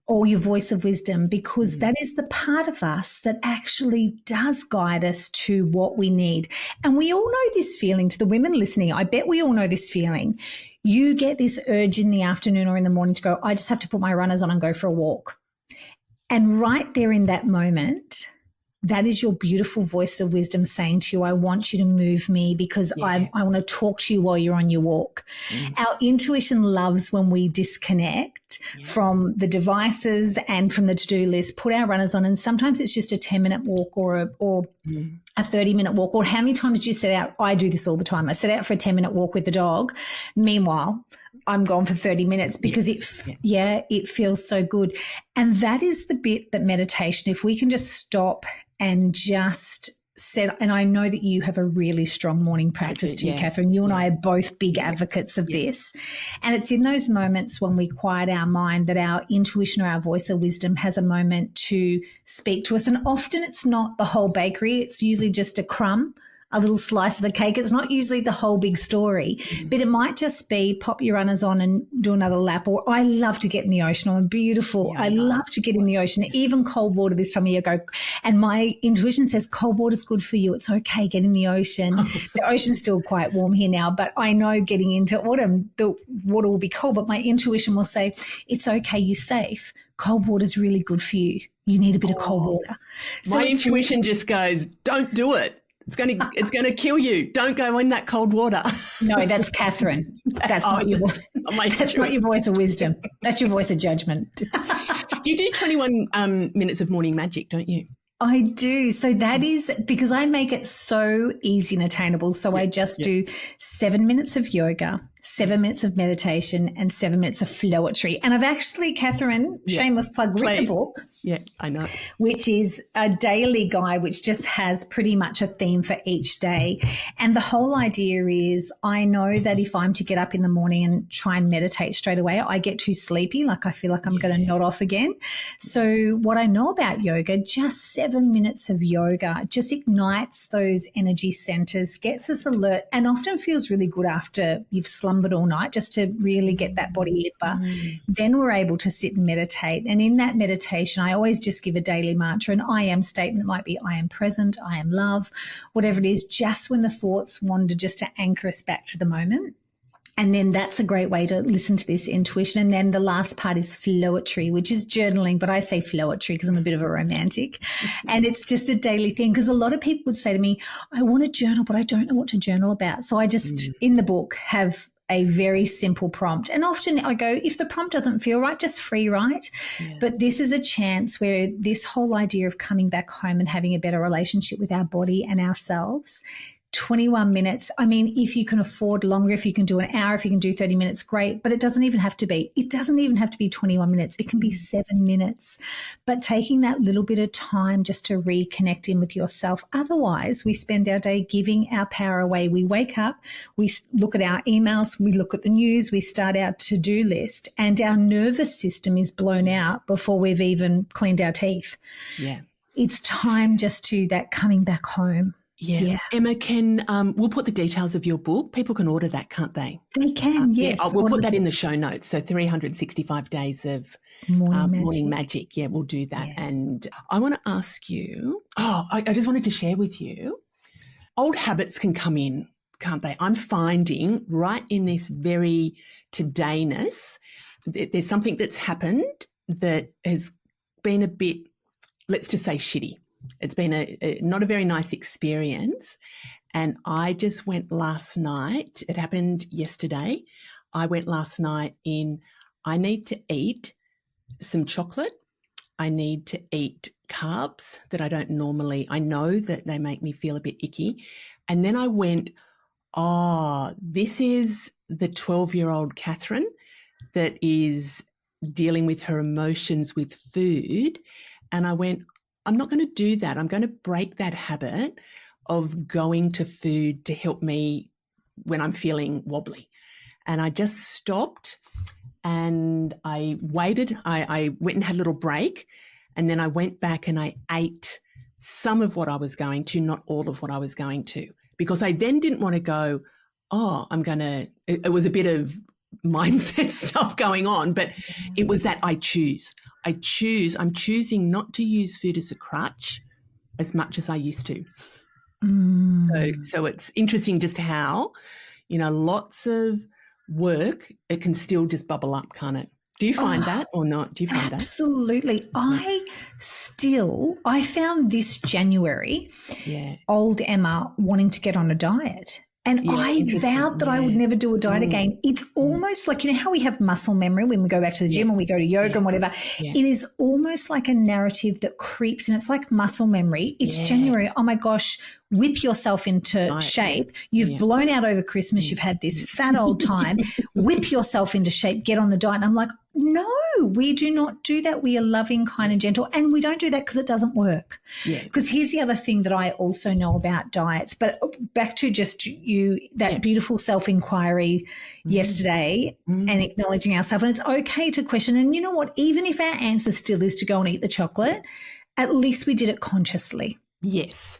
or your voice of wisdom, because that is the part of us that actually does guide us to what we need. And we all know this feeling. To the women listening, I bet we all know this feeling. You get this urge in the afternoon or in the morning to go, I just have to put my runners on and go for a walk. And right there in that moment, that is your beautiful voice of wisdom saying to you, I want you to move me, because I want to talk to you while you're on your walk. Our intuition loves when we disconnect from the devices and from the to-do list, put our runners on, and sometimes it's just a 10-minute walk or a 30-minute walk. Or how many times do you set out? I do this all the time. I set out for a 10-minute walk with the dog. Meanwhile, I'm gone for 30 minutes because it feels so good. And that is the bit that meditation, if we can just stop and just set, and I know that you have a really strong morning practice too, Catherine. You and I are both big advocates of this. And it's in those moments when we quiet our mind that our intuition or our voice of wisdom has a moment to speak to us. And often it's not the whole bakery. It's usually just a crumb, a little slice of the cake. It's not usually the whole big story, but it might just be pop your runners on and do another lap. Or I love to get in the ocean. I'm beautiful. I love to get in the ocean, even cold water this time of year. And my intuition says cold water is good for you. It's okay. Get in the ocean. The ocean's still quite warm here now, but I know getting into autumn, the water will be cold, but my intuition will say, it's okay. You're safe. Cold water is really good for you. You need a bit of cold water. So my intuition just goes, don't do it. It's going to kill you. Don't go in that cold water. No, that's Catherine. That's not your voice of wisdom. That's your voice of judgment. You do 21 minutes of morning magic, don't you? I do. So that is because I make it so easy and attainable. So I just do 7 minutes of yoga, 7 minutes of meditation, and 7 minutes of flowetry. And I've actually, Catherine, shameless plug, written a book. Yeah, I know. Which is a daily guide, which just has pretty much a theme for each day. And the whole idea is, I know that if I'm to get up in the morning and try and meditate straight away, I get too sleepy, like I feel like I'm going to nod off again. So what I know about yoga, just 7 minutes of yoga just ignites those energy centers, gets us alert, and often feels really good after you've slumbered all night, just to really get that body limber. Then we're able to sit and meditate. And in that meditation, I always just give a daily mantra. An I am statement might be, I am present, I am love, whatever it is, just when the thoughts wander, just to anchor us back to the moment. And then that's a great way to listen to this intuition. And then the last part is flowetry, which is journaling, but I say flowetry because I'm a bit of a romantic. And it's just a daily thing, because a lot of people would say to me, I want to journal, but I don't know what to journal about. So I just, in the book, have a very simple prompt. And often I go, if the prompt doesn't feel right, just free write. But this is a chance where this whole idea of coming back home and having a better relationship with our body and ourselves, 21 minutes. I mean, if you can afford longer, if you can do an hour, if you can do 30 minutes, great. But it doesn't even have to be 21 minutes. It can be 7 minutes. But taking that little bit of time just to reconnect in with yourself. Otherwise, we spend our day giving our power away. We wake up, we look at our emails, we look at the news, we start our to-do list, and our nervous system is blown out before we've even cleaned our teeth. Yeah. It's time just to that coming back home. Yeah. Emma, we'll put the details of your book. People can order that, can't they? They can, yes. We'll put that in the show notes. So 365 days of morning magic. Yeah, we'll do that. Yeah. And I want to ask you, I just wanted to share with you, old habits can come in, can't they? I'm finding right in this very todayness, there's something that's happened that has been a bit, let's just say, shitty. It's been not a very nice experience. And I just went last night. It happened yesterday. I went last night I need to eat some chocolate. I need to eat carbs that I don't normally. I know that they make me feel a bit icky. And then I went, oh, this is the 12-year-old Catherine that is dealing with her emotions with food. And I went, I'm not going to do that. I'm going to break that habit of going to food to help me when I'm feeling wobbly. And I just stopped and I waited. I went and had a little break, and then I went back and I ate some of what I was going to, not all of what I was going to, because I then didn't want to go, oh, it was a bit of mindset stuff going on, but it was that I'm choosing not to use food as a crutch as much as I used to. So it's interesting just how, lots of work, it can still just bubble up, can't it? Do you find that or not? Do you find absolutely. that? I found this January, old Emma wanting to get on a diet. And I vowed that I would never do a diet again. It's almost like, how we have muscle memory when we go back to the gym and we go to yoga and whatever. Yeah. It is almost like a narrative that creeps, and it's like muscle memory. It's January. Oh my gosh, whip yourself into shape. You've blown out over Christmas. You've had this fat old time. Whip yourself into shape. Get on the diet. And I'm like, no, we do not do that. We are loving, kind and gentle. And we don't do that because it doesn't work. Because here's the other thing that I also know about diets, but back to just that beautiful self-inquiry yesterday and acknowledging ourselves. And it's okay to question. And you know what? Even if our answer still is to go and eat the chocolate, at least we did it consciously. Yes,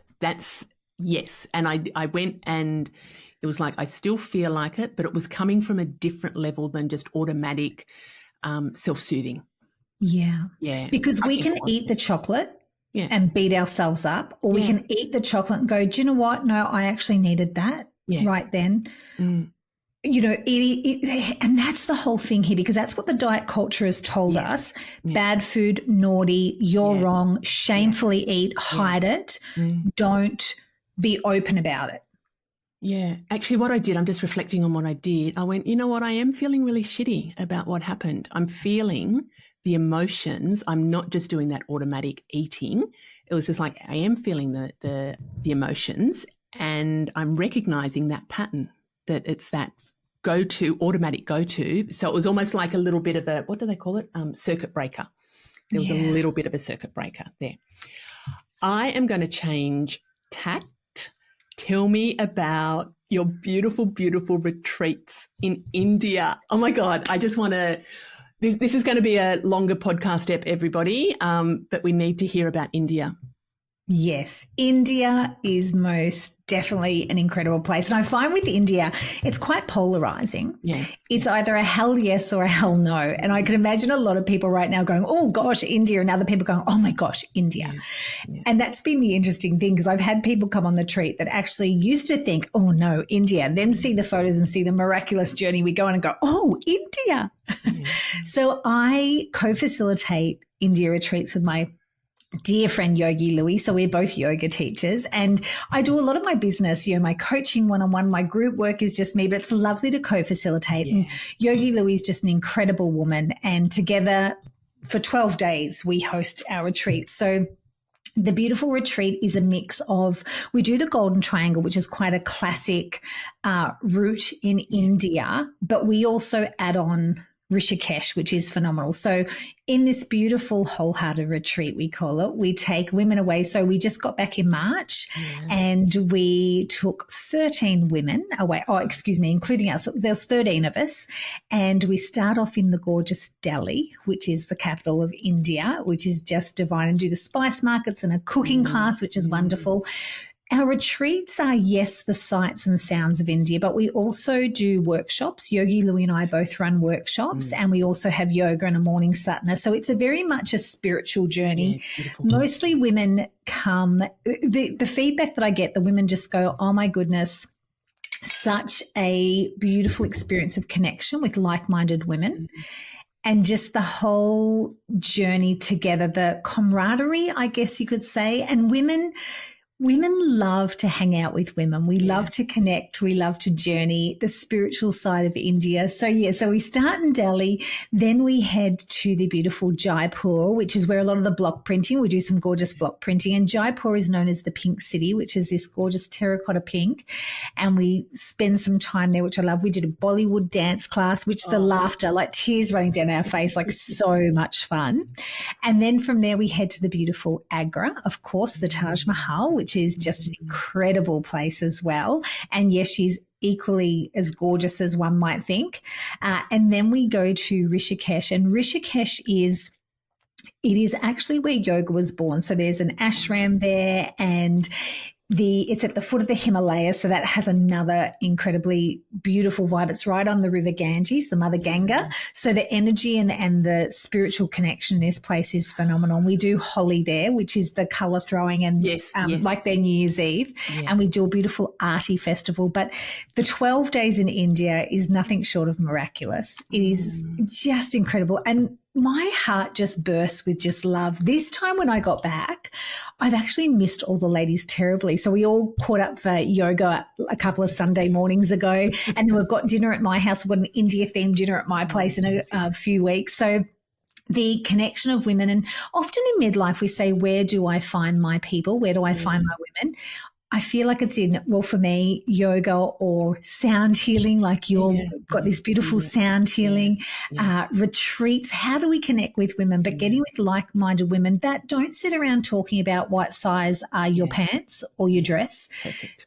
yes. And I went, and it was like I still feel like it, but it was coming from a different level than just automatic self-soothing. Yeah. Because we can eat the chocolate and beat ourselves up, or we can eat the chocolate and go, do you know what? No, I actually needed that right then. And that's the whole thing here, because that's what the diet culture has told us. Bad food, naughty, you're wrong, shamefully eat, hide it, don't be open about it. Yeah. Actually, what I did, I'm just reflecting on what I did. I went, you know what? I am feeling really shitty about what happened. I'm feeling the emotions. I'm not just doing that automatic eating. It was just like, I am feeling the emotions, and I'm recognizing that pattern, that it's that automatic go-to. So it was almost like a little bit of a, what do they call it? Circuit breaker. There was a little bit of a circuit breaker there. I am going to change tack. Tell me about your beautiful, beautiful retreats in India. Oh my God, I just want to, this is going to be a longer podcast ep, everybody, but we need to hear about India. Yes, India is most definitely an incredible place. And I find with India, it's quite polarizing. It's either a hell yes or a hell no. And I can imagine a lot of people right now going, oh gosh, India, and other people going, oh my gosh, India. And that's been the interesting thing, because I've had people come on the retreat that actually used to think, oh no, India, and then see the photos and see the miraculous journey we go on and go, oh, India. So I co-facilitate India retreats with my dear friend Yogi Louis. So we're both yoga teachers, and I do a lot of my business, my coaching one-on-one, my group work is just me, but it's lovely to co-facilitate. And Yogi Louis is just an incredible woman, and together for 12 days we host our retreats. So the beautiful retreat is a mix of, we do the Golden Triangle, which is quite a classic route in India, but we also add on Rishikesh, which is phenomenal. So in this beautiful wholehearted retreat, we call it, we take women away. So we just got back in March and we took 13 women away, including us. There's 13 of us. And we start off in the gorgeous Delhi, which is the capital of India, which is just divine, and do the spice markets and a cooking class, which is wonderful. Our retreats are, yes, the sights and sounds of India, but we also do workshops. Yogi Louis and I both run workshops, and we also have yoga and a morning satna. So it's a very much a spiritual journey. Mostly women come, the feedback that I get, the women just go, oh my goodness, such a beautiful experience of connection with like-minded women. And just the whole journey together, the camaraderie, I guess you could say, and women women love to hang out with women. We love to connect. We love to journey the spiritual side of India. So we start in Delhi, then we head to the beautiful Jaipur, which is where a lot of the block printing, we do some gorgeous block printing. And Jaipur is known as the Pink City, which is this gorgeous terracotta pink. And we spend some time there, which I love. We did a Bollywood dance class, which the laughter, like tears running down our face, like so much fun. And then from there, we head to the beautiful Agra, of course, the Taj Mahal, which is just an incredible place as well. And yes, she's equally as gorgeous as one might think. And then we go to Rishikesh, and Rishikesh is actually where yoga was born. So there's an ashram there, and it's at the foot of the Himalayas, so that has another incredibly beautiful vibe. It's right on the river Ganges, the Mother Ganga. So the energy and the spiritual connection in this place is phenomenal. We do Holi there, which is the colour throwing and like their New Year's Eve. Yeah. And we do a beautiful arty festival. But the 12 days in India is nothing short of miraculous. It is just incredible. And my heart just bursts with just love. This time when I got back, I've actually missed all the ladies terribly. So we all caught up for yoga a couple of Sunday mornings ago, and then we've got dinner at my house. We've got an India-themed dinner at my place in a few weeks. So the connection of women, and often in midlife we say, where do I find my people? Where do I find my women? I feel like it's in, well, for me, yoga or sound healing, like you've got this beautiful sound healing, retreats. How do we connect with women? But getting with like-minded women that don't sit around talking about what size are your pants or your dress,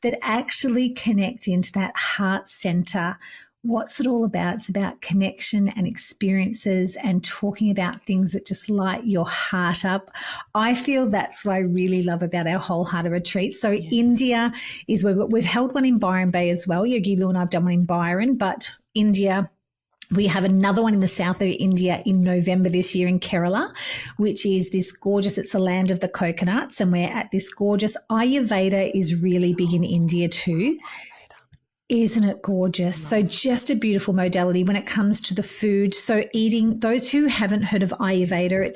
that actually connect into that heart center. What's it all about? It's about connection and experiences and talking about things that just light your heart up. I feel that's what I really love about our wholehearted retreats. So India is where we've held one in Byron Bay as well. Yogi Lou and I have done one in Byron, but India, we have another one in the south of India in November this year in Kerala, which is this gorgeous, it's a land of the coconuts, and we're at this gorgeous, Ayurveda is really big in India too. Isn't it gorgeous? So just a beautiful modality when it comes to the food. So eating, those who haven't heard of Ayurveda,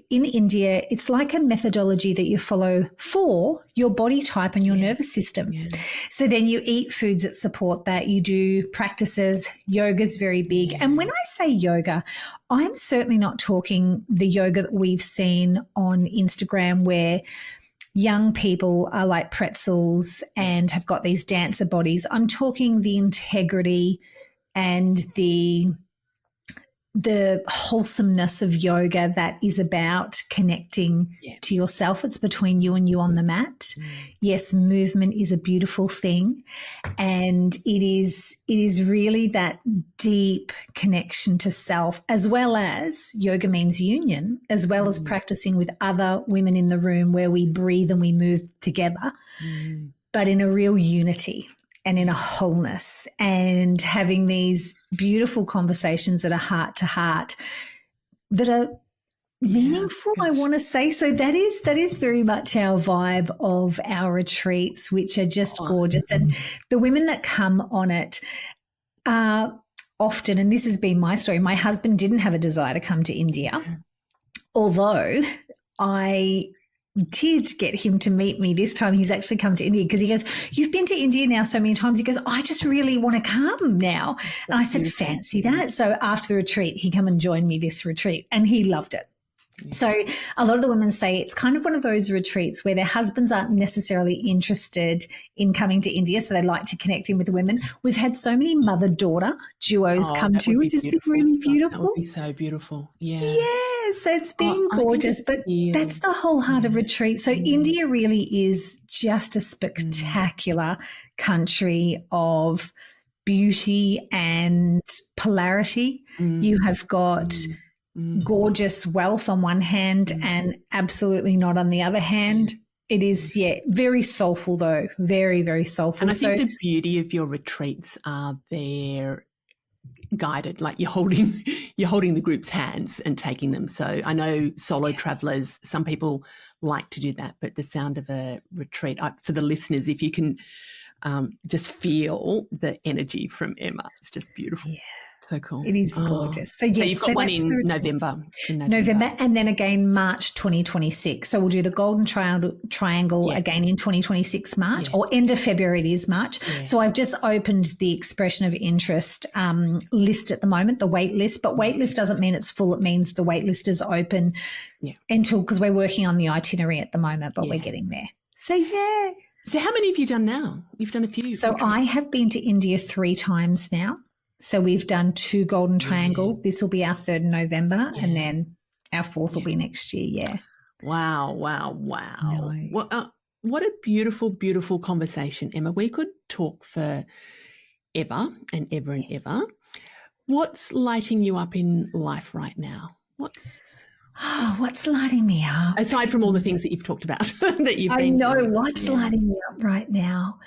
in India, it's like a methodology that you follow for your body type and your nervous system. Yeah. So then you eat foods that support that. You do practices. Yoga's very big. And when I say yoga, I'm certainly not talking the yoga that we've seen on Instagram where young people are like pretzels and have got these dancer bodies. I'm talking the integrity and the wholesomeness of yoga that is about connecting to yourself. It's between you and you on the mat. Yes, movement is a beautiful thing, and it is really that deep connection to self, as well as yoga means union, as well as practicing with other women in the room where we breathe and we move together, but in a real unity and in a wholeness, and having these beautiful conversations that are heart to heart that are meaningful, I want to say. So that is very much our vibe of our retreats, which are just gorgeous. And the women that come on it are often, and this has been my story, my husband didn't have a desire to come to India, although I did get him to meet me this time. He's actually come to India because he goes, you've been to India now so many times. He goes, I just really want to come now. And I said, fancy that. So after the retreat, he come and joined me this retreat, and he loved it. So a lot of the women say it's kind of one of those retreats where their husbands aren't necessarily interested in coming to India, so they like to connect in with the women. We've had so many mother-daughter duos come to, which has been really beautiful. That would be so beautiful. Yeah. Yeah, so it's been gorgeous, but that's the wholehearted retreat. So India really is just a spectacular country of beauty and polarity. You have got gorgeous wealth on one hand and absolutely not on the other hand. It is, very soulful though, very, very soulful. And I think the beauty of your retreats are they're guided, like you're holding the group's hands and taking them. So I know solo travelers, some people like to do that, but the sound of a retreat, for the listeners, if you can just feel the energy from Emma, it's just beautiful. Yeah. So cool. It is gorgeous. So, so you've got one in November. November, and then again March 2026. So we'll do the Golden Triangle again in 2026 March, or end of February it is March. Yeah. So I've just opened the expression of interest list at the moment, the wait list. But wait list doesn't mean it's full. It means the wait list is open until, because we're working on the itinerary at the moment, but we're getting there. So, yeah. So how many have you done now? You've done a few. So I have been to India 3 times now. So we've done 2 Golden Triangle. This will be our 3rd in November, and then our 4th will be next year. Yeah. Wow. No. What a beautiful, beautiful conversation, Emma. We could talk for ever and ever and ever. What's lighting you up in life right now? What's lighting me up? Aside from all the things that you've talked about that you've been doing. What's lighting me up right now?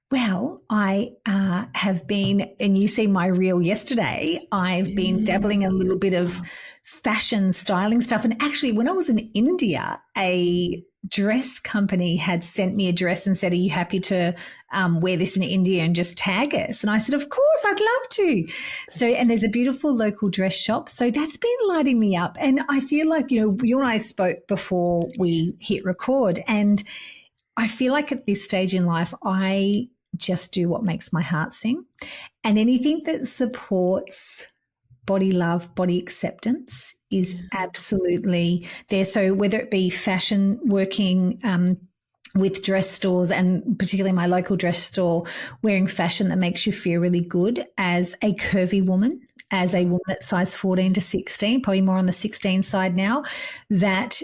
Well, I have been, and you see my reel yesterday, I've been dabbling a little bit of fashion styling stuff. And actually, when I was in India, a dress company had sent me a dress and said, are you happy to wear this in India and just tag us? And I said, of course, I'd love to. So, and there's a beautiful local dress shop. So that's been lighting me up. And I feel like, you and I spoke before we hit record, and I feel like at this stage in life, I just do what makes my heart sing, and anything that supports body love, body acceptance is absolutely there. So whether it be fashion, working with dress stores, and particularly my local dress store, wearing fashion that makes you feel really good as a curvy woman, as a woman that's size 14 to 16, probably more on the 16 side now, that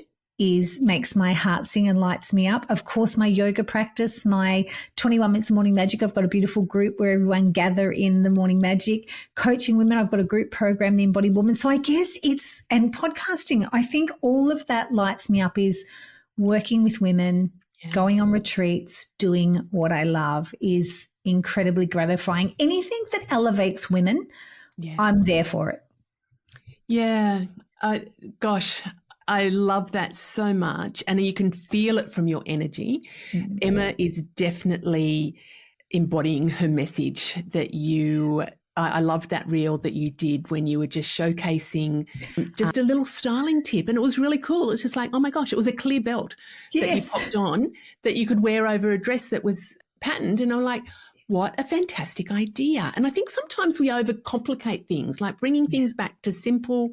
makes my heart sing and lights me up. Of course, my yoga practice, my 21 minutes of morning magic. I've got a beautiful group where everyone gather in the morning magic. Coaching women, I've got a group program, the Embodied Woman. So I guess and podcasting, I think all of that lights me up, is working with women, going on retreats, doing what I love is incredibly gratifying. Anything that elevates women, I'm there for it. Yeah. Gosh, I love that so much, and you can feel it from your energy. Mm-hmm. Emma is definitely embodying her message that I loved that reel that you did when you were just showcasing just a little styling tip, and it was really cool. It's just like, oh my gosh, it was a clear belt that you popped on that you could wear over a dress that was patterned, and I'm like, what a fantastic idea. And I think sometimes we overcomplicate things, like bringing things back to simple,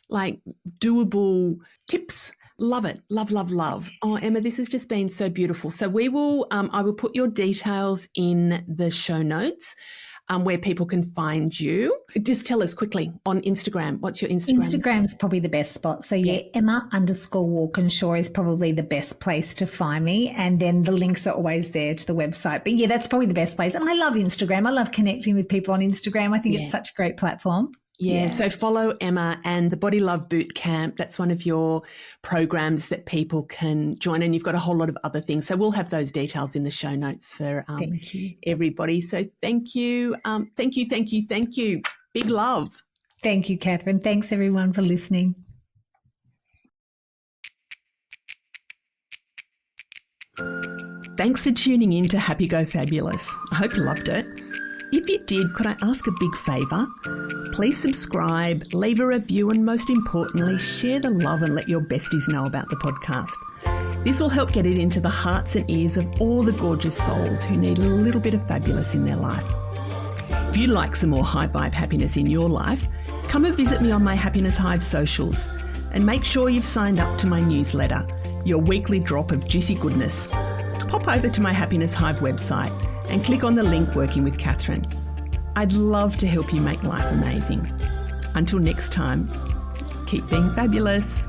like doable tips. Love it. Love, love, love. Oh, Emma, this has just been so beautiful. So I will put your details in the show notes where people can find you. Just tell us quickly on Instagram. What's your Instagram? Instagram's probably the best spot. So Emma_Walkinshaw is probably the best place to find me. And then the links are always there to the website. But that's probably the best place. And I love Instagram. I love connecting with people on Instagram. I think it's such a great platform. Yeah, so follow Emma and the Body Love Boot Camp. That's one of your programs that people can join, and you've got a whole lot of other things. So we'll have those details in the show notes for everybody. So thank you. Thank you. Big love. Thank you, Catherine. Thanks, everyone, for listening. Thanks for tuning in to Happy Go Fabulous. I hope you loved it. If you did, could I ask a big favour? Please subscribe, leave a review, and most importantly, share the love and let your besties know about the podcast. This will help get it into the hearts and ears of all the gorgeous souls who need a little bit of fabulous in their life. If you'd like some more high vibe happiness in your life, come and visit me on my Happiness Hive socials, and make sure you've signed up to my newsletter, your weekly drop of juicy goodness. Pop over to my Happiness Hive website and click on the link Working with Catherine. I'd love to help you make life amazing. Until next time, keep being fabulous.